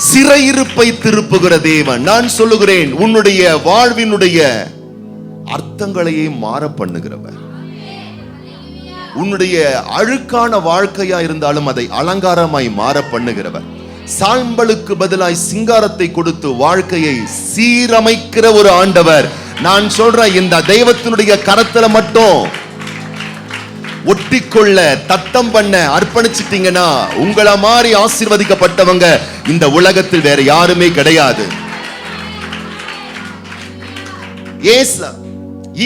சிறையிருப்பை திருப்புகிற தேவன். நான் சொல்லுகிறேன், உன்னுடைய வாழ்வினுடைய அர்த்தங்களையே மாற பண்ணுகிறவர். உன்னுடைய அழுக்கான வாழ்க்கையா இருந்தாலும் அதை அலங்காரமாய் மாற பண்ணுகிறவர். சாம்பலுக்கு பதிலாய் சிங்காரத்தை கொடுத்து வாழ்க்கையை சீரமைக்கிற ஒரு ஆண்டவர். நான் சொல்றேன், இந்த தெய்வத்தினுடைய கரத்துல மட்டும் ஒட்டிக்கொள்ள, தத்தம் பண்ண அர்ப்பணிச்சிட்டீங்கன்னா உங்களை மாதிரி ஆசீர்வதிக்கப்பட்டவங்க இந்த உலகத்தில் வேற யாருமே கிடையாது.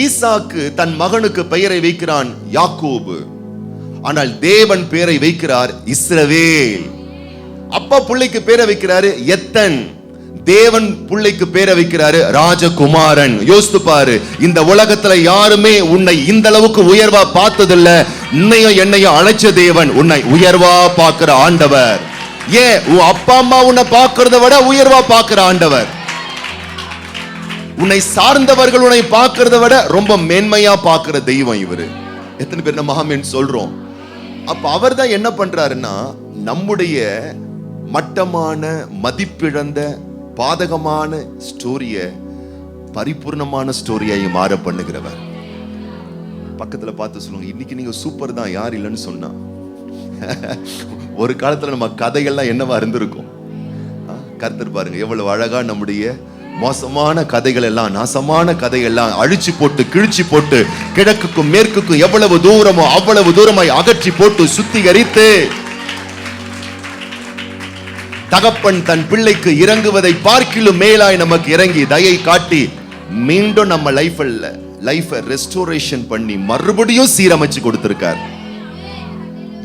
ஈசாக்கு தன் மகனுக்கு பெயரை வைக்கிறான் யாக்கோபு. ஆனால் தேவன் பெயரை வைக்கிறார் இஸ்ரவேல். அப்பா பிள்ளைக்கு பேரை வைக்கிறாரு எத்தன். தேவன் பிள்ளைக்கு பேரை வைக்கிறாரு ராஜகுமாரன். யோசித்து பாரு, இந்த உலகத்துல யாருமே உன்னை இந்த அளவுக்கு உயர்வா பார்த்ததில்ல. உன்னையும் என்னையும் அழைச்ச தேவன் உன்னை உயர்வா பார்க்கிற ஆண்டவர். ஏன் உன் அப்பா அம்மா உன்னை பார்க்கிறத விட உயர்வா பார்க்கிற ஆண்டவர். உன்னை சார்ந்தவர்கள் உன்னை பார்க்கிறத விட ரொம்ப மேன்மையா பார்க்கிற தெய்வம் இவரு. எத்தனை பேர் நம்ம ஆமென் சொல்றோம்? அப்ப அவர் தான் என்ன பண்றாருன்னா, நம்முடைய மட்டமான, மதிப்பிழந்த, பாதகமான ஸ்டோரிய பரிபூர்ணமான ஸ்டோரியை மாற பண்ணுகிறவர். பக்கத்துல பார்த்து சொல்லுங்க, இன்னைக்கு நீங்க சூப்பர் தான், யார் இல்லைன்னு சொன்னா. ஒரு காலத்துல நம்ம கதைகள்லாம் என்னவா இருந்திருக்கும். கர்த்தர் பாருங்க எவ்வளவு அழகா நம்முடைய மோசமான கதைகள் எல்லாம், நாசமான கதைகள்லாம் அழிச்சு போட்டு, கிழிச்சு போட்டு, கிழக்குக்கும் மேற்குக்கும் எவ்வளவு தூரமோ அவ்வளவு தூரமாய் அகற்றி போட்டு சுத்திகரித்து, தகப்பன் தன் பிள்ளைக்கு இறங்குவதை பார்க்கிலும் மேலாய் நமக்கு இறங்கி தயை காட்டி மீண்டும் நம்ம லைஃபை ரெஸ்டோரேஷன் பண்ணி மறுபடியும் சீரமைச்சு கொடுத்திருக்கார்.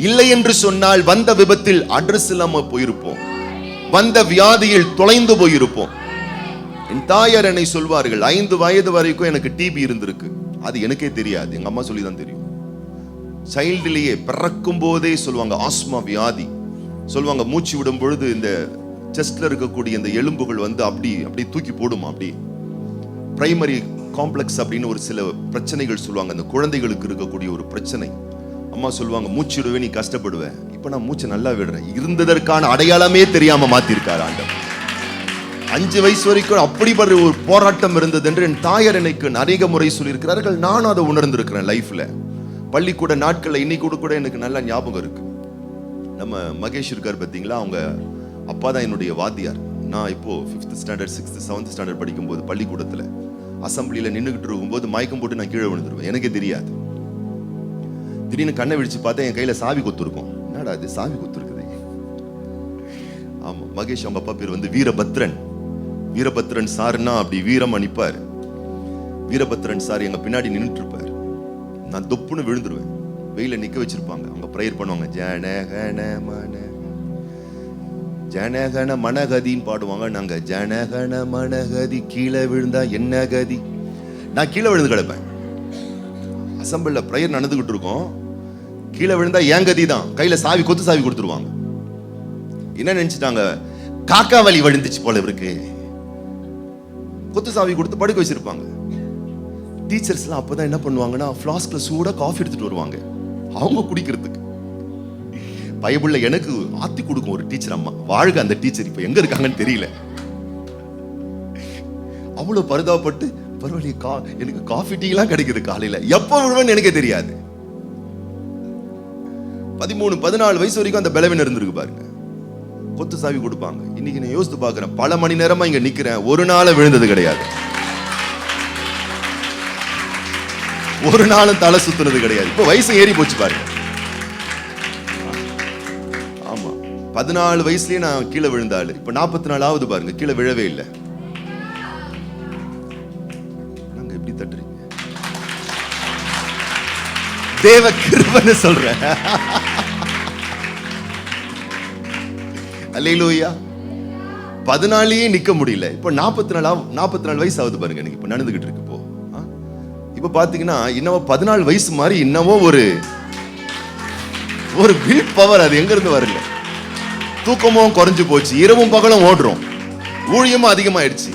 இல்லை என்று சொன்னால் வந்த விபத்தில் அட்ரஸ் இல்லாம போயிருப்போம், வந்த வியாதியில் தொலைந்து போயிருப்போம். என் தாயார் என்னை சொல்வார்கள், 5 வயது வரைக்கும் எனக்கு டிபி இருந்திருக்கு. அது எனக்கே தெரியாது, எங்க அம்மா சொல்லி தான் தெரியும். சைல்டிலேயே பிறக்கும் போதே சொல்லுவாங்க ஆஸ்மா வியாதி. சொல்லுவாங்க மூச்சு விடும் பொழுது இந்த செஸ்ட்ல இருக்கக்கூடிய இந்த எலும்புகள் வந்து அப்படி தூக்கி போடுமா. அப்படி பிரைமரி காம்ப்ளெக்ஸ் அப்படின்னு ஒரு சில பிரச்சனைகள் சொல்லுவாங்க. அந்த குழந்தைகளுக்கு இருக்கக்கூடிய ஒரு பிரச்சனை. அம்மா சொல்லுவாங்க மூச்சு விடுவே நீ கஷ்டப்படுவேன். இப்ப நான் மூச்சு நல்லா விடுறேன். இருந்ததற்கான அடையாளமே தெரியாம மாத்திருக்காரு ஆண்டவர். 5 வயசு வரைக்கும் அப்படிப்பட்ட ஒரு போராட்டம் இருந்தது என்று என் தாயார் எனக்கு அநேக முறை சொல்லியிருக்கிறார்கள். நானும் அதை உணர்ந்திருக்கிறேன் லைஃப்ல. பள்ளிக்கூட நாட்கள்ல இன்னைக்கு கூட எனக்கு நல்ல ஞாபகம் இருக்கு. நம்ம மகேஷ் இருக்கார் பார்த்தீங்களா, அவங்க அப்பா தான் என்னுடைய வாத்தியார். நான் இப்போ 5th standard 6th 7th standard படிக்கும்போது பள்ளிக்கூடத்துல அசம்பிளியில நின்றுகிட்டு இருக்கும்போது மயக்கம் போட்டு நான் கீழே விழுந்துருவேன். எனக்கே தெரியாது. திடீர்னு கண்ணை விழிச்சு பார்த்தா என் கையில சாவி கொத்துருக்கும். என்னடா அது சாவி கொத்துருக்குது. ஆமா, மகேஷ் அவங்க அப்பா பேர் வந்து வீரபத்ரன். வீரபத்ரன் சார்னா அப்படி வீரம் அனுப்பார். வீரபத்ரன் சார் எங்க பின்னாடி நின்றுட்டு இருப்பார். நான் தொப்புன்னு விழுந்துருவேன். வெயில நிக்க வச்சிருப்பாங்க. அவங்க பிரேயர் பண்ணுவாங்க, ஜனகன மனகதின்னு பாடுவாங்க. நாங்க ஜனகன மனகதி, கீழே விழுந்தா என்ன கதி. நான் கீழே விழுந்து கிடப்பேன். அசம்பிள்ல பிரேயர் நடந்துகிட்டு இருக்கோம். கீழே விழுந்தா ஏன் கதி தான். கையில சாவி கொத்து சாவி கொடுத்துருவாங்க. என்ன நினைச்சிட்டாங்க, காக்கா வலி விழுந்துச்சு போல இருக்கு. கொத்து சாவி கொடுத்து படுக்க வச்சிருப்பாங்க. டீச்சர்ஸ்லாம் அப்பதான் என்ன பண்ணுவாங்கன்னா, ஃப்ளாஸ்க்ல சூடா காஃபி எடுத்துட்டு வருவாங்க அவங்க குடிக்கிறதுக்கு. பைபிள்ல எனக்கு ஆத்தி கொடுக்கும் ஒரு டீச்சர் அம்மா. வாழ்க அந்த டீச்சர், இப்ப எங்க இருக்காங்கன்னு தெரியல. அவ்வளவு பரிதாபப்பட்டு, பரவாயில்லையே எனக்கு காஃபி டீ எல்லாம் கிடைக்குது காலையில. எப்ப விழுவேன்னு எனக்கே தெரியாது. 13-14 வயசு வரைக்கும் அந்த பலவீனம் இருந்திருக்கு பாருங்க. கொத்து சாவி கொடுப்பாங்க. இன்னைக்கு நான் யோசித்து பாக்குறேன், பல மணி நேரமா இங்க நிக்கிறேன், ஒரு நாள் விழுந்தது கிடையாது, ஒரு நாளும் தலை சுத்துனது கிடையாது. இப்ப வயசு ஏறி போச்சு பாருங்க. ஆமா, 14 வயசுலயே நான் கீழே விழுந்தாள். இப்ப 44 ஆகுது பாருங்க, கீழே விழவே இல்லை. நாங்க எப்படி தட்டுறீங்க? தேவ கிருபைன்னு சொல்றேன். அல்லேலூயா. 14 நிக்க முடியல. இப்ப 44 வயசு ஆகுது பாருங்க எனக்கு. இப்ப நடந்துகிட்டு இருக்கு. இப்ப பாத்தீங்கன்னா இன்னமும் 14 வயசு மாதிரி இன்னமும் ஒரு வில் பவர். அது எங்க இருந்து வரல. தூக்கமும் குறைஞ்சு போச்சு, இரவும் பகலும் ஓடுறோம், ஊழியமும் அதிகமாயிடுச்சு.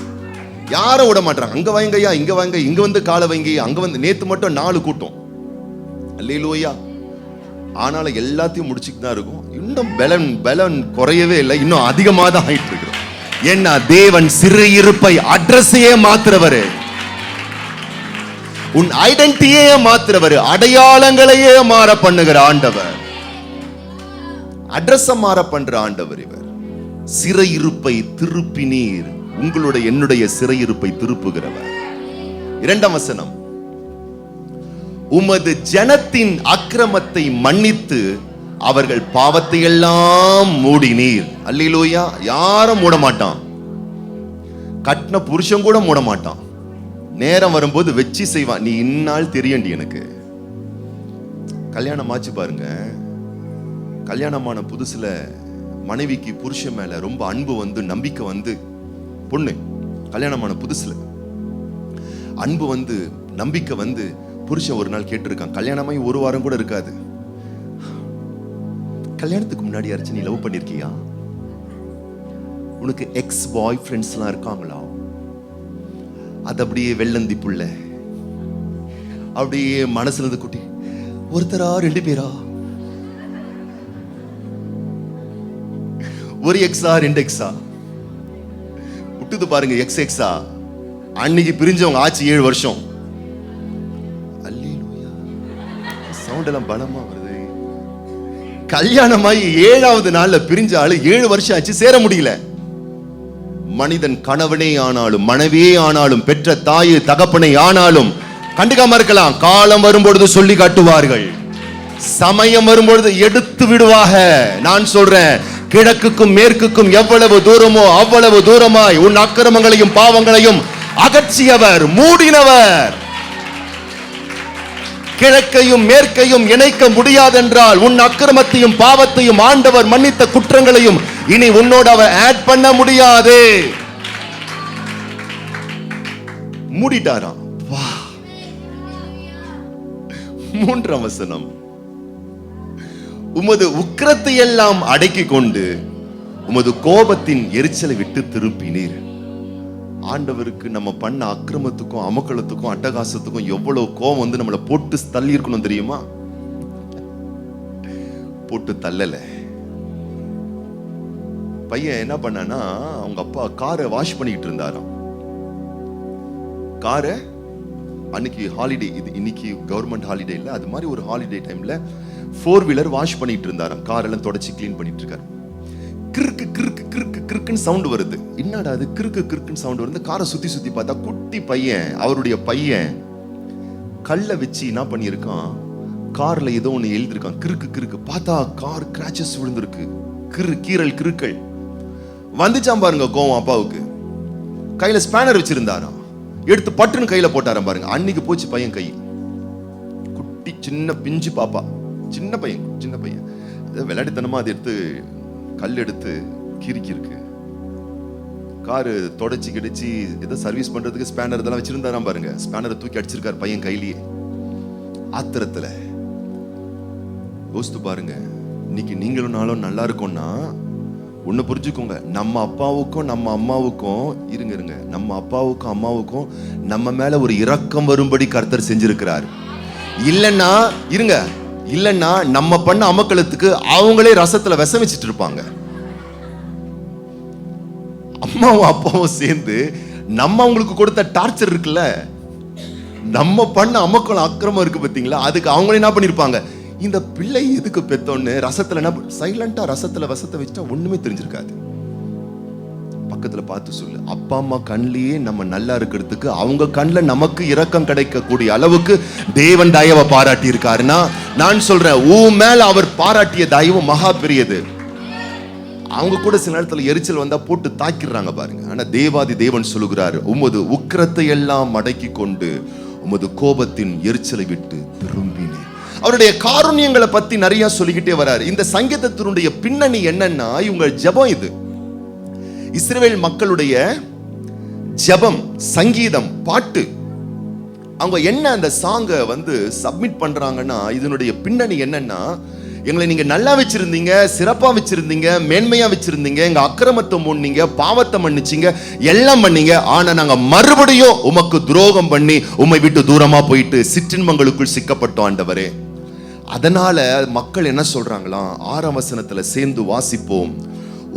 யாரும் விட மாட்டாங்க. அங்க வாங்கய்யா, இங்க வாங்க, இங்க வந்து காலை வைங்க, அங்க வந்து. நேத்து மட்டும் 4 கூட்டம். அல்லேலூயா. ஆனாலும் எல்லாத்தையும் முடிச்சுட்டு தான் இருக்கும். இன்னும் பலன் குறையவே இல்லை, இன்னும் அதிகமாக தான் ஆயிட்டு இருக்கிறோம். என்ன தேவன் சிறு இருப்பை அட்ரஸையே மாத்துறவரு, உன் ஐடென்டிட்டியே மாத்துறவரு, அடையாளங்களையே மாற பண்ணுகிற ஆண்டவர், அட்ரஸ் மாற பண்ற ஆண்டவர் இவர். சிறையிருப்பை திருப்பினீர், உங்களுடைய என்னுடைய சிறையிருப்பை திருப்புகிறவர். 2ஆம் வசனம், உமது ஜனத்தின் அக்கிரமத்தை மன்னித்து அவர்கள் பாவத்தை எல்லாம் மூடினீர். அல்லேலூயா. யாரும் மூட மாட்டான், கட்டின புருஷன் கூட மூட மாட்டான். நேரம் வரும்போது வெச்சி செய்வான். நீ இந்நாள் தெரியண்டி எனக்கு. கல்யாணம் ஆச்சு பாருங்க, கல்யாணமான புதுசுல மனைவிக்கு புருஷன் மேல ரொம்ப அன்பு வந்து நம்பிக்கை வந்து, பொண்ணு கல்யாணமான புதுசுல அன்பு வந்து நம்பிக்கை வந்து புருஷன் ஒரு நாள் கேட்டிருக்கான். கல்யாணமாயி 1 வாரம் கூட இருக்காது. கல்யாணத்துக்கு முன்னாடி யாராச்சும் நீ லவ் பண்ணிருக்கியா? உனக்கு எக்ஸ் பாய் ஃப்ரெண்ட்ஸ் எல்லாம் இருக்காங்களா? அது அப்படியே வெள்ளந்தி புள்ள அப்படியே மனசுல இருந்து குட்டி, ஒருத்தரா 2 பேரா, ஒரு எக்ஸா 2 எக்ஸா விட்டுது பாருங்க. எக்ஸ் எக்ஸா அன்னைக்கு பிரிஞ்சவங்க ஆச்சு 7 வருஷம். அல்லேலூயா. சவுண்ட் எல்லாம் பலமா வருது. கல்யாணமாயி 7ஆவது நாள்ல பிரிஞ்ச ஆளு 7 வருஷம் ஆச்சு, சேர முடியல. மனிதன் கணவனே ஆனாலும் மனைவியே ஆனாலும் பெற்ற தாய் தகப்பனை ஆனாலும் கண்டுக்காம இருக்கலாம். காலம் வரும்பொழுது சொல்லி காட்டுவார்கள், சமயம் வரும்பொழுது எடுத்து விடுவாக. நான் சொல்றேன், கிழக்குக்கும் மேற்குக்கும் எவ்வளவு தூரமோ அவ்வளவு தூரமாய் உன் அக்கிரமங்களையும் பாவங்களையும் அகற்றியவர், மூடினவர். கிழக்கையும் மேற்கையும் இணைக்க முடியாதென்றால் உன் அக்கிரமத்தையும் பாவத்தையும் ஆண்டவர் மன்னித்த குற்றங்களையும் இனி உன்னோட அவர் ஆட் பண்ண முடியாது. மூடிட்டாராம். 3ஆம் வசனம், உமது உக்கிரத்தை எல்லாம் அடக்கி கொண்டு உமது கோபத்தின் எரிச்சலை விட்டு திருப்பினீர். ஆண்டவருக்கு நம்ம பண்ண அக்கிரமத்துக்கும் அமக்களத்துக்கும் அட்டகாசத்துக்கும் எவ்வளவு கோபம் வந்து நம்மளை போட்டு தள்ளி இருக்கணும் தெரியுமா? போட்டு தள்ளல. பையன் என்ன பண்ணானா, அவங்க அப்பா காரை வாஷ் பண்ணிட்டு இருந்தாராம். காரை அன்னைக்கு ஹாலிடே, இது இன்னைக்கு கவர்மெண்ட் ஹாலிடே இல்ல, அது மாதிரி ஒரு ஹாலிடே டைம்ல 4 வீலர் வாஷ் பண்ணிட்டு இருந்தாராம். கார் எல்லாம் தொடச்சி கிளீன் பண்ணிட்டு இருக்காரு. கிறுக்கு கிறுக்கு கிறுக்கு கிறுக்குன்னு சவுண்ட் வருது. என்னடா அது கிறுக்கு கிறுக்குன்னு சவுண்ட் வருது? காரை சுத்தி சுத்தி பார்த்தா குட்டி பையன், அவருடைய பையன் கல்ல வச்சு என்ன பண்ணியிருக்கான், கார்ல ஏதோ ஒண்ணு எழுதிருக்கான். கிறுக்கு கிறுக்கு பார்த்தா கார் கிராச்சஸ் விழுந்திருக்கு. கீரல் கிறுக்கள் வந்துச்சாம் பாருங்க. கோவம் அப்பாவுக்கு. கையில ஸ்பேனர் வச்சிருந்தாராம், எடுத்து பட்டுன்னு கையில போட்டாராம் பாருங்க. அன்னைக்கு போச்சு பையன் கை. குட்டி சின்ன பிஞ்சு பாப்பா, சின்ன பையன் விளையாட்டுத்தனமா அதை எடுத்து கல் எடுத்து கிறுக்கிருக்கு. காரு தொடச்சி கிடச்சி ஏதோ சர்வீஸ் பண்றதுக்கு ஸ்பேனர் இதெல்லாம் வச்சிருந்தாராம் பாருங்க. ஸ்பேனரை தூக்கி அடிச்சிருக்காரு பையன் கையிலேயே. ஆத்திரத்துல யோசித்து பாருங்க. இன்னைக்கு நீங்களும் நாளும் நல்லா இருக்கும்னா ஒண்ணு புரிஞ்சுக்கோங்க, நம்ம அப்பாவுக்கும் நம்ம அம்மாவுக்கும் இருங்க நம்ம அப்பாவுக்கும் அம்மாவுக்கும் நம்ம மேல ஒரு இரக்கம் வரும்படி கர்த்தர் செஞ்சிருக்கிறார். இல்லைன்னா நம்ம பண்ண அமக்களத்துக்கு அவங்களே ரசத்துல விஷம் வச்சிட்டு இருப்பாங்க. அம்மாவும் அப்பாவும் சேர்ந்து நம்ம அவங்களுக்கு கொடுத்த டார்ச்சர் இருக்குல்ல, நம்ம பண்ண அமக்களம் அக்கிரமம் இருக்கு பாத்தீங்களா, அதுக்கு அவங்களே என்ன பண்ணிருப்பாங்க, இந்த பிள்ளை எதுக்கு பெத்தோன்னு ரசத்துல என்ன சைலண்டா ரசத்துல விஷத்தை வச்சுட்டா ஒண்ணுமே தெரிஞ்சிருக்காது. பக்கத்துல பார்த்து சொல்லு, அப்பா அம்மா கண்ணிலேயே நம்ம நல்லா இருக்கிறதுக்கு அவங்க கண்ணில் நமக்கு இரக்கம் கிடைக்கக்கூடிய அளவுக்கு தேவன் தயவை பாராட்டி இருக்காருன்னா, நான் சொல்றேன் உன் மேல அவர் பாராட்டிய தயவு மகா பெரியது. அவங்க கூட சில நேரத்துல எரிச்சல் வந்தா போட்டு தாக்கிடுறாங்க பாருங்க. ஆனா தேவாதி தேவன் சொல்லுகிறாரு, உமது உக்கிரத்தை எல்லாம் அடக்கி கொண்டு உமது கோபத்தின் எரிச்சலை விட்டு திரும்பினேன். அவருடைய காருண்யங்களை பத்தி நிறைய சொல்லிக்கிட்டே வராரு. இந்த சங்கீதத்தினுடைய பின்னணி என்னன்னா, இவங்க ஜெபம். இது இஸ்ரவேல் மக்களுடைய ஜெபம், சங்கீதம், பாட்டு. அவங்க என்ன அந்த சாங்கை வந்து சப்மிட் பண்றாங்கன்னா, இதனுடைய பின்னணி என்னன்னா, எங்களை நீங்க நல்லா வச்சிருந்தீங்க, சிறப்பா வச்சிருந்தீங்க, மேன்மையா வச்சிருந்தீங்க, எங்க அக்கிரமத்தை மூடினீங்க, பாவத்தை மன்னிச்சீங்க, எல்லாம் பண்ணீங்க. ஆனா நாங்க மறுபடியும் உமக்கு துரோகம் பண்ணி உம்மை விட்டு தூரமா போயிட்டு சிற்றின்பங்களுக்குள் சிக்கப்பட்டோம் ஆண்டவரே. அதனால மக்கள் என்ன சொல்றாங்களாம், 6ஆம் வசனத்துல சேர்ந்து வாசிப்போம்.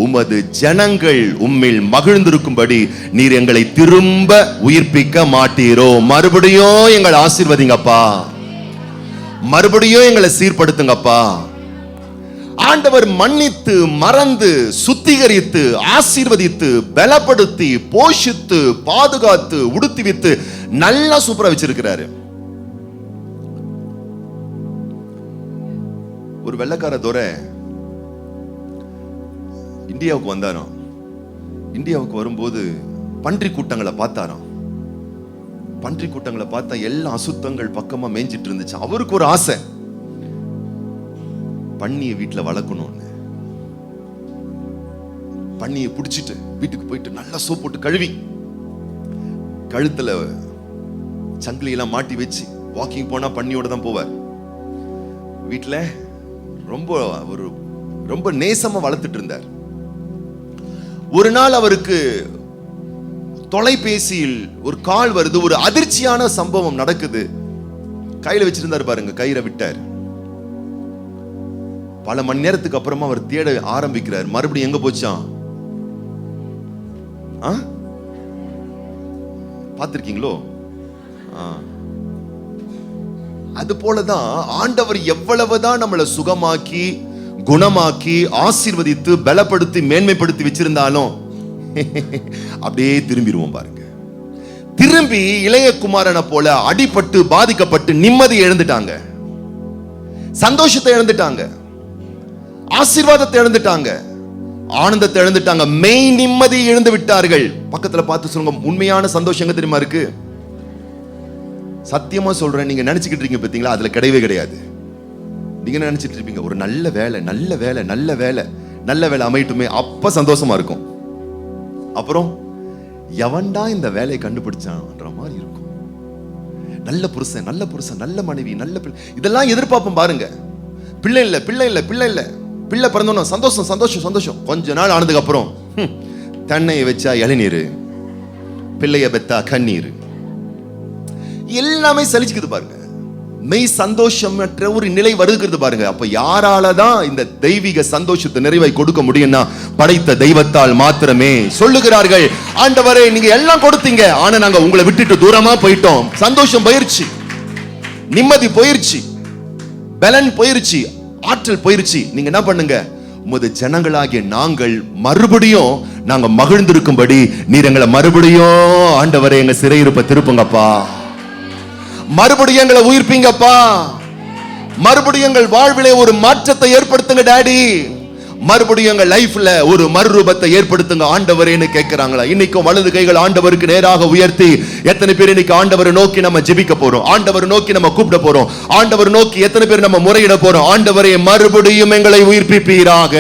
உமது ஜனங்கள் உம்மில் மகிழ்ந்திருக்கும்படி நீர் எங்களை திரும்ப உயிர்ப்பிக்க மாட்டீரோ. மறுபடியும் எங்களை ஆசீர்வதிங்கப்பா, மறுபடியும் எங்களை சீர்படுத்துங்கப்பா. ஆண்டவர் மன்னித்து, மறந்து, சுத்திகரித்து, ஆசீர்வதித்து, பலப்படுத்தி, போஷித்து, பாதுகாத்து, உடுத்திவித்து நல்லா சூப்பரா வச்சிருக்கிறாரு. ஒரு வெள்ளக்கார துரை இந்தியாவுக்கு வந்தாராம். இந்தியாவுக்கு வரும்போது பன்றி கூட்டங்களை பார்த்தாராம். பன்றி கூட்டங்களை பார்த்தா எல்லா அசுத்தங்கள் பக்கமா மேய்ஞ்சிட்டு இருந்துச்சு. அவருக்கு ஒரு ஆசை, பன்னியை வீட்டுல வளர்க்கணும்னு. பன்னியை பிடிச்சிட்டு வீட்டுக்கு போயிட்டு நல்லா சோப் போட்டு கழுவி கழுத்துல சங்கிலியெல்லாம் மாட்டி வச்சு வாக்கிங் போனா பன்னியோட தான் போவார். வீட்டுல ரொம்ப நேசமா வளர்த்துட்டு இருந்தார். ஒரு நாள் அவருக்கு தொலைபேசியில் ஒரு கால் வருது. ஒரு அதிர்ச்சியான சம்பவம் நடக்குது. கையில வச்சிருந்தாரு பாருங்க, கயிறை விட்டார். பல மணி நேரத்துக்கு அப்புறமா அவர் தேட ஆரம்பிக்கிறார். மறுபடியும் எங்க போச்சான்? பார்த்திருக்கீங்களோ? அது போலதான் ஆண்டவர் எவ்வளவுதான் நம்மளை சுகமாக்கி, குணமாக்கி, ஆசீர்வதித்து, பலப்படுத்தி, மேன்மைப்படுத்தி வச்சிருந்தாலும் அப்படியே திரும்பிடுவோம் பாருங்க. திரும்பி இளைய குமாரனை போல அடிபட்டு, பாதிக்கப்பட்டு, நிம்மதி இழந்துட்டாங்க, சந்தோஷத்தை இழந்துட்டாங்க, ஆசீர்வாதத்தை இழந்துட்டாங்க, ஆனந்தத்தை இழந்துட்டாங்க, மெய் நிம்மதி இழந்து விட்டார்கள். பக்கத்துல பார்த்து சொல்லுங்க, உண்மையான சந்தோஷம் எங்க தெரியுமா இருக்கு? சத்தியமா சொல்றேன், நீங்க நினைச்சுக்கிட்டு இருக்கீங்க பாத்தீங்களா, அதுல கிடையவே கிடையாது. நீங்க நினைச்சிட்டு இருப்பீங்க ஒரு நல்ல வேலை, நல்ல வேலை, நல்ல வேலை, நல்ல வேலை அமையட்டுமே, அப்ப சந்தோஷமா இருக்கும். அப்புறம் எவன்டா இந்த வேலையை கண்டுபிடிச்சான்ற மாதிரி இருக்கும். நல்ல புருஷன், நல்ல புருஷன், நல்ல மனைவி, நல்ல பிள்ளை, இதெல்லாம் எதிர்பார்ப்போம் பாருங்க. பிள்ளை இல்ல, பிள்ளை இல்ல, பிள்ளை இல்ல, பிள்ளை பிறந்தோம் சந்தோஷம், சந்தோஷம், சந்தோஷம். கொஞ்ச நாள் ஆனதுக்கு அப்புறம் தென்னையை வச்சா இளநீர், பிள்ளைய பெத்தா கண்ணீர், எல்லாமே சலிச்சுக்குது பாருங்க. மெய் சந்தோஷமற்ற ஒரு நிலை வருகிறது பாருங்க. அப்ப யாராலதான் இந்த தெய்வீக சந்தோஷத்தை நிறைவை கொடுக்க முடியும்னா படைத்த தெய்வத்தால் மாத்திரமே. சொல்லுகிறார்கள், ஆண்டவரே நீங்க எல்லாம் கொடுத்தீங்க, ஆனா நாங்க உங்களை விட்டுட்டு தூரமா போயிட்டோம். சந்தோஷம் போயிருச்சு, நிம்மதி போயிருச்சு, பலன் போயிருச்சு, ஆற்றல் போயிருச்சு. நீங்க என்ன பண்ணுங்க, உமது ஜனங்களாகிய நாங்கள் மறுபடியும் நாங்க மகிழ்ந்திருக்கும்படி நீர் எங்களை மறுபடியும் ஆண்டவரே எங்க சிறையிருப்ப திருப்புங்கப்பா, மறுபடியும் எங்களை உயிர்ப்பீங்கப்பா, மறுபடியும் எங்கள் வாழ்விலே ஒரு மாற்றத்தை ஏற்படுத்துங்க டாடி, மறுபடியும் எங்க லைஃப்ல ஒரு மறுரூபத்தை ஏற்படுத்துங்க ஆண்டவரேன்னு கேட்கிறாங்களா? இன்னைக்கும் வலது கைகள் ஆண்டவருக்கு நேராக உயர்த்தி எத்தனை பேர் இன்னைக்கு ஆண்டவரை நோக்கி நம்ம ஜெபிக்க போறோம், ஆண்டவரை நோக்கி நம்ம கூப்பிட போறோம், ஆண்டவரை நோக்கி எத்தனை பேர் நம்ம முறையிட போறோம்? ஆண்டவரே மறுபடியும் எங்களை உயிர்ப்பிப்பீராக.